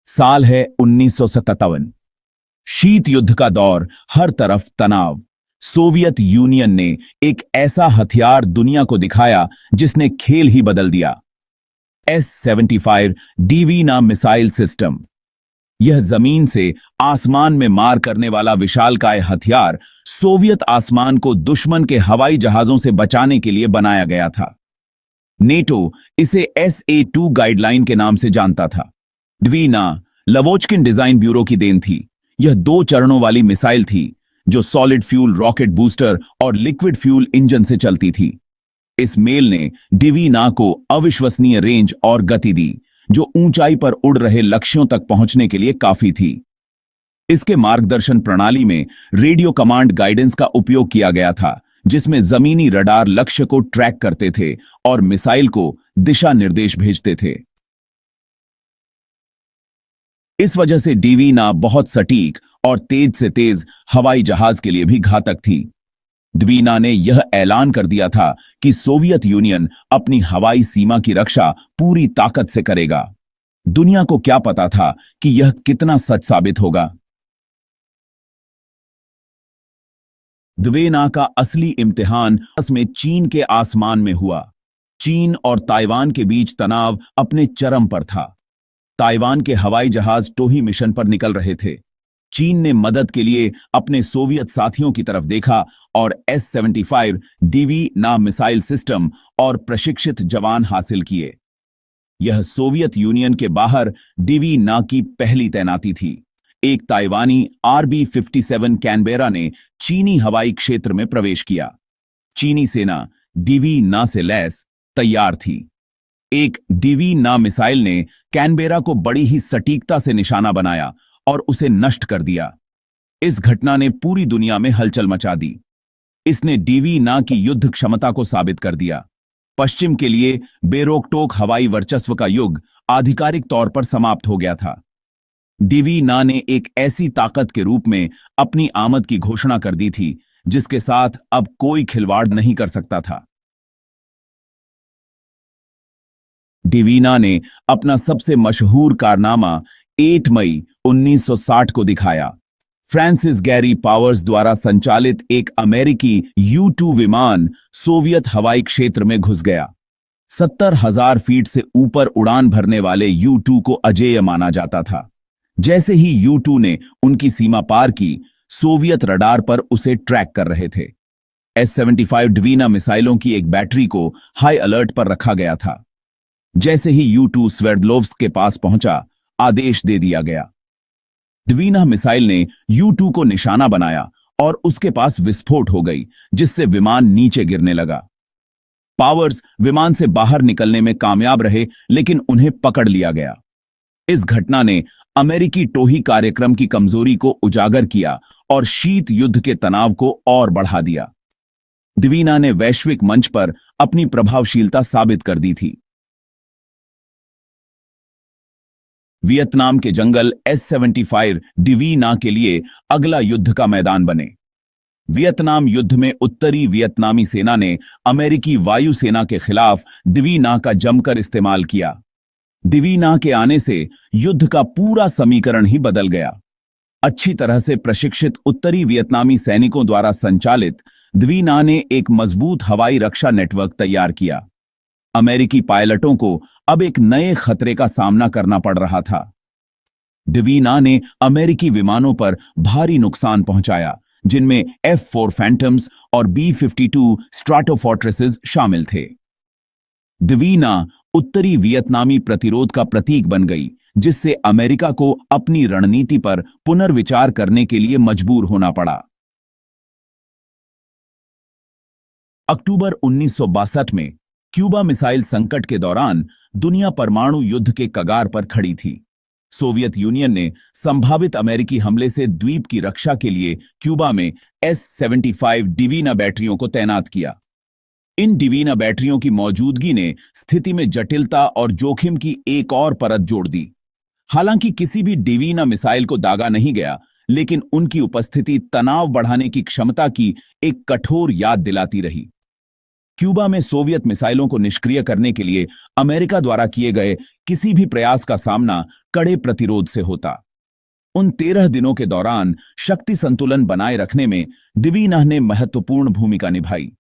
साल है 1957। शीत युद्ध का दौर, हर तरफ तनाव। सोवियत यूनियन ने एक ऐसा हथियार दुनिया को दिखाया जिसने खेल ही बदल दिया। S-75 डीवीना missile system. यह जमीन से आसमान में मार करने वाला विशालकाय हथियार सोवियत आसमान को दुश्मन के हवाई जहाजों से बचाने के लिए बनाया गया था। नेटो इसे SA-2 गाइडलाइन के नाम से जानता था। ड्वीना लवोचकिन डिजाइन ब्यूरो की देन थी। यह 2 चरणों वाली मिसाइल थी जो सॉलिड फ्यूल रॉकेट बूस्टर और लिक्विड फ्यूल इंजन से चलती थी। इस मेल ने डिवीना को अविश्वसनीय रेंज और गति दी, जो ऊंचाई पर उड़ रहे लक्ष्यों तक पहुंचने के लिए काफी थी। इसके मार्गदर्शन प्रणाली में रेडियो कमांड गाइडेंस का उपयोग किया गया था, जिसमें जमीनी रडार लक्ष्य को ट्रैक करते थे और मिसाइल को दिशा निर्देश भेजते थे। इस वजह से डीवीना बहुत सटीक और तेज से तेज हवाई जहाज के लिए भी घातक थी। ड्वीना ने यह ऐलान कर दिया था कि सोवियत यूनियन अपनी हवाई सीमा की रक्षा पूरी ताकत से करेगा। दुनिया को क्या पता था कि यह कितना सच साबित होगा। ड्वीना का असली इम्तिहान में चीन के आसमान में हुआ। चीन और ताइवान के बीच तनाव अपने चरम पर था। ताइवान के हवाई जहाज टोही मिशन पर निकल रहे थे। चीन ने मदद के लिए अपने सोवियत साथियों की तरफ देखा और S-75 डीवीना मिसाइल सिस्टम और प्रशिक्षित जवान हासिल किए। यह सोवियत यूनियन के बाहर डीवीना की पहली तैनाती थी। एक ताइवानी RB-57 कैनबेरा ने चीनी हवाई क्षेत्र में प्रवेश किया। चीनी सेना डीवीना से लैस तैयार थी। एक डीवीना मिसाइल ने कैनबेरा को बड़ी ही सटीकता से निशाना बनाया और उसे नष्ट कर दिया। इस घटना ने पूरी दुनिया में हलचल मचा दी। इसने डीवीना की युद्ध क्षमता को साबित कर दिया। पश्चिम के लिए बेरोकटोक हवाई वर्चस्व का युग आधिकारिक तौर पर समाप्त हो गया था। डीवीना ने एक ऐसी ताकत के रूप में अपनी आमद की घोषणा कर दी थी जिसके साथ अब कोई खिलवाड़ नहीं कर सकता था। डीवीना ने अपना सबसे मशहूर कारनामा 8 मई 1960 को दिखाया। फ्रांसिस गैरी पावर्स द्वारा संचालित एक अमेरिकी U-2 विमान सोवियत हवाई क्षेत्र में घुस गया। 70,000 फीट से ऊपर उड़ान भरने वाले U-2 को अजेय माना जाता था। जैसे ही U-2 ने उनकी सीमा पार की, सोवियत रडार पर उसे ट्रैक कर रहे थे। S-75 डवीना मिसाइलों की एक बैटरी को हाई अलर्ट पर रखा गया था। जैसे ही U-2 स्वेर्डलोव्स्क के पास पहुंचा, आदेश दे दिया गया। डवीना मिसाइल ने U-2 को निशाना बनाया और उसके पास विस्फोट हो गई, जिससे विमान नीचे गिरने लगा। पावर्स विमान से बाहर निकलने में कामयाब रहे, लेकिन उन्हें पकड़ लिया गया। इस घटना ने अमेरिकी टोही कार्यक्रम की कमजोरी को उजागर किया और शीत युद्ध के तनाव को और बढ़ा दिया। डवीना ने वैश्विक मंच पर अपनी प्रभावशीलता साबित कर दी थी। वियतनाम के जंगल S-75 डवीना के लिए अगला युद्ध का मैदान बने। वियतनाम युद्ध में उत्तरी वियतनामी सेना ने अमेरिकी वायुसेना के खिलाफ डवीना का जमकर इस्तेमाल किया। डवीना के आने से युद्ध का पूरा समीकरण ही बदल गया। अच्छी तरह से प्रशिक्षित उत्तरी वियतनामी सैनिकों द्वारा संचालित डवीना ने एक मजबूत हवाई रक्षा नेटवर्क तैयार किया। अमेरिकी पायलटों को अब एक नए खतरे का सामना करना पड़ रहा था। डवीना ने अमेरिकी विमानों पर भारी नुकसान पहुंचाया, जिनमें F-4 फैंटम्स और B-52 स्ट्राटोफोर्ट्रेसेस शामिल थे। डवीना उत्तरी वियतनामी प्रतिरोध का प्रतीक बन गई, जिससे अमेरिका को अपनी रणनीति पर पुनर्विचार करने के लिए मजबूर होना पड़ा। अक्टूबर 1962 में क्यूबा मिसाइल संकट के दौरान दुनिया परमाणु युद्ध के कगार पर खड़ी थी। सोवियत यूनियन ने संभावित अमेरिकी हमले से द्वीप की रक्षा के लिए क्यूबा में S-75 डवीना बैटरियों को तैनात किया। इन डवीना बैटरियों की मौजूदगी ने स्थिति में जटिलता और जोखिम की एक और परत जोड़ दी। हालांकि किसी भी डवीना मिसाइल को दागा नहीं गया, लेकिन उनकी उपस्थिति तनाव बढ़ाने की क्षमता की एक कठोर याद दिलाती रही। क्यूबा में सोवियत मिसाइलों को निष्क्रिय करने के लिए अमेरिका द्वारा किए गए किसी भी प्रयास का सामना कड़े प्रतिरोध से होता। उन 13 दिनों के दौरान शक्ति संतुलन बनाए रखने में दिवीनाह ने महत्वपूर्ण भूमिका निभाई।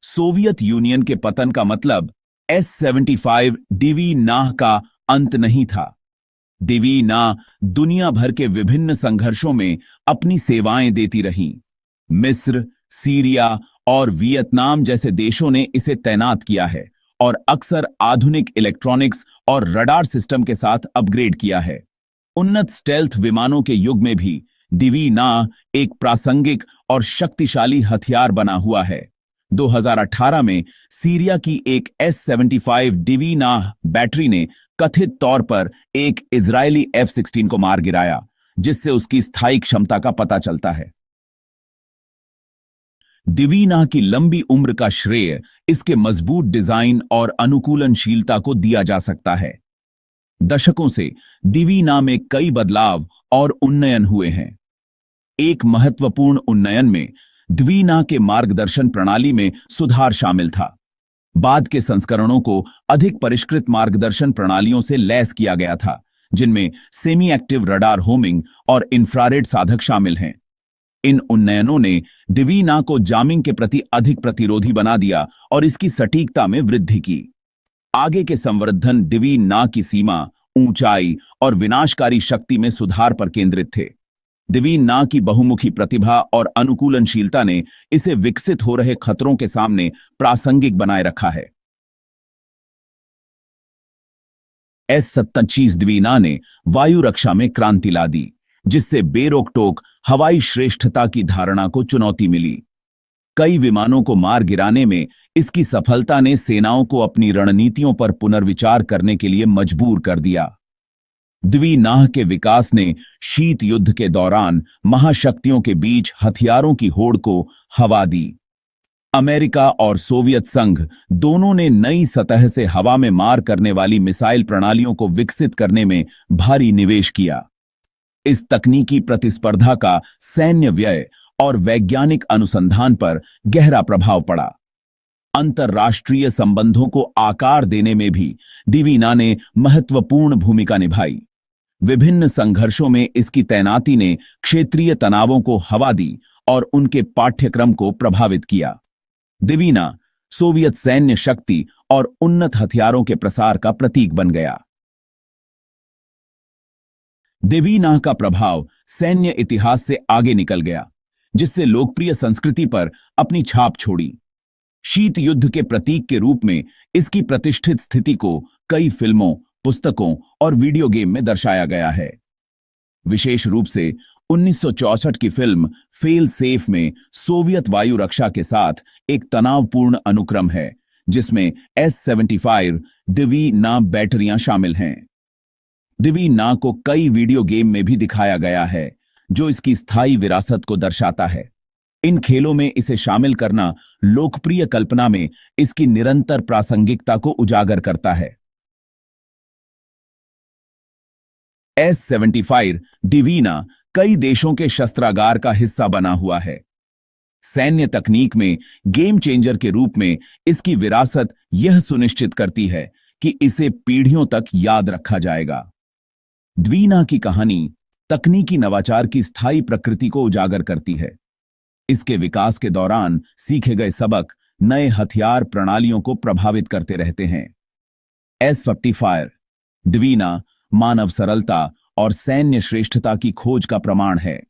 सोवियत यूनियन के पतन का मतलब S-75 दिवीनाह का अंत नहीं था। दिवीनाह दुनिया भर के विभिन्न संघर्षों में अपनी सेवाएं देती रहीं। मिस्र, सीरिया और वियतनाम जैसे देशों ने इसे तैनात किया है और अक्सर आधुनिक इलेक्ट्रॉनिक्स और रडार सिस्टम के साथ अपग्रेड किया है। उन्नत स्टेल्थ विमानों के युग में भी दिवीनाह एक प्रासंगिक और शक्तिशाली हथियार बना हुआ है। 2018 में सीरिया की एक S-75 दिवीनाह बैटरी ने कथित तौर पर एक इजरायली F-16 को मार गिराया, जिससे उसकी स्थायी क्षमता का पता चलता है। दिवीनाह की लंबी उम्र का श्रेय इसके मजबूत डिजाइन और अनुकूलनशीलता को दिया जा सकता है। दशकों से दिवीनाह में कई बदलाव और उन्नयन हुए हैं। एक महत्वपूर्ण उन्नयन में दिवीनाह के मार्गदर्शन प्रणाली में सुधार शामिल था। बाद के संस्करणों को अधिक परिष्कृत मार्गदर्शन प्रणालियों से लैस किया गया था, जिनमें सेमी एक्टिव रडार होमिंग और इंफ्रारेड साधक शामिल हैं। इन उन्नयनों ने दिवीनाह को जामिंग के प्रति अधिक प्रतिरोधी बना दिया और इसकी सटीकता में वृद्धि की। आगे के संवर्धन दिवीनाह की सीमा, ऊंचाई और विनाशकारी शक्ति में सुधार पर केंद्रित थे। दिवीनाह की बहुमुखी प्रतिभा और अनुकूलनशीलता ने इसे विकसित हो रहे खतरों के सामने प्रासंगिक बनाए रखा है। S-27 दिवीनाह ने वायु रक्षा में क्रांति ला दी, जिससे बेरोक-टोक हवाई श्रेष्ठता की धारणा को चुनौती मिली। कई विमानों को मार गिराने में इसकी सफलता ने सेनाओं को अपनी रणनीतियों पर पुनर्विचार करने के लिए मजबूर कर दिया। दिवीनाह के विकास ने शीत युद्ध के दौरान महाशक्तियों के बीच हथियारों की होड़ को हवा दी। अमेरिका और सोवियत संघ दोनों ने नई सतह से हवा में मार करने वाली मिसाइल प्रणालियों को विकसित करने में भारी निवेश किया। इस तकनीकी प्रतिस्पर्धा का सैन्य व्यय और वैज्ञानिक अनुसंधान पर गहरा प्रभाव पड़ा। अंतर्राष्ट्रीय संबंधों को आकार देने में भी दिवीनाह ने महत्वपूर्ण भूमिका निभाई। विभिन्न संघर्षों में इसकी तैनाती ने क्षेत्रीय तनावों को हवा दी और उनके पाठ्यक्रम को प्रभावित किया। दिवीनाह सोवियत सैन्य शक्ति और उन्नत हथियारों के प्रसार का प्रतीक बन गया। दिवीनाह का प्रभाव सैन्य इतिहास से आगे निकल गया, जिससे लोकप्रिय संस्कृति पर अपनी छाप छोड़ी। शीत युद्ध के प्रतीक के रूप में इसकी प्रतिष्ठित स्थिति को कई फिल्मों, पुस्तकों और वीडियो गेम में दर्शाया गया है। विशेष रूप से 1964 की फिल्म फेल सेफ में सोवियत वायु रक्षा के साथ एक तनावपूर्ण अनुक्रम है, जिसमें S-75 दिवीनाह बैटरियां शामिल हैं। दिवीनाह को कई वीडियो गेम में भी दिखाया गया है, जो इसकी स्थायी विरासत को दर्शाता है। इन खेलों में इसे शामिल करना लोकप्रिय कल्पना में इसकी निरंतर प्रासंगिकता को उजागर करता है। S-75 दिवीनाह कई देशों के शस्त्रागार का हिस्सा बना हुआ है। सैन्य तकनीक में गेम चेंजर के रूप में इसकी विरासत यह सुनिश्चित करती है कि इसे पीढ़ियों तक याद रखा जाएगा। दिवीनाह की कहानी तकनीकी नवाचार की स्थायी प्रकृति को उजागर करती है। इसके विकास के दौरान सीखे गए सबक नए हथियार प्रणालियों को प्रभावित करते रहते हैं। S-55 दिवीनाह मानव सरलता और सैन्य श्रेष्ठता की खोज का प्रमाण है।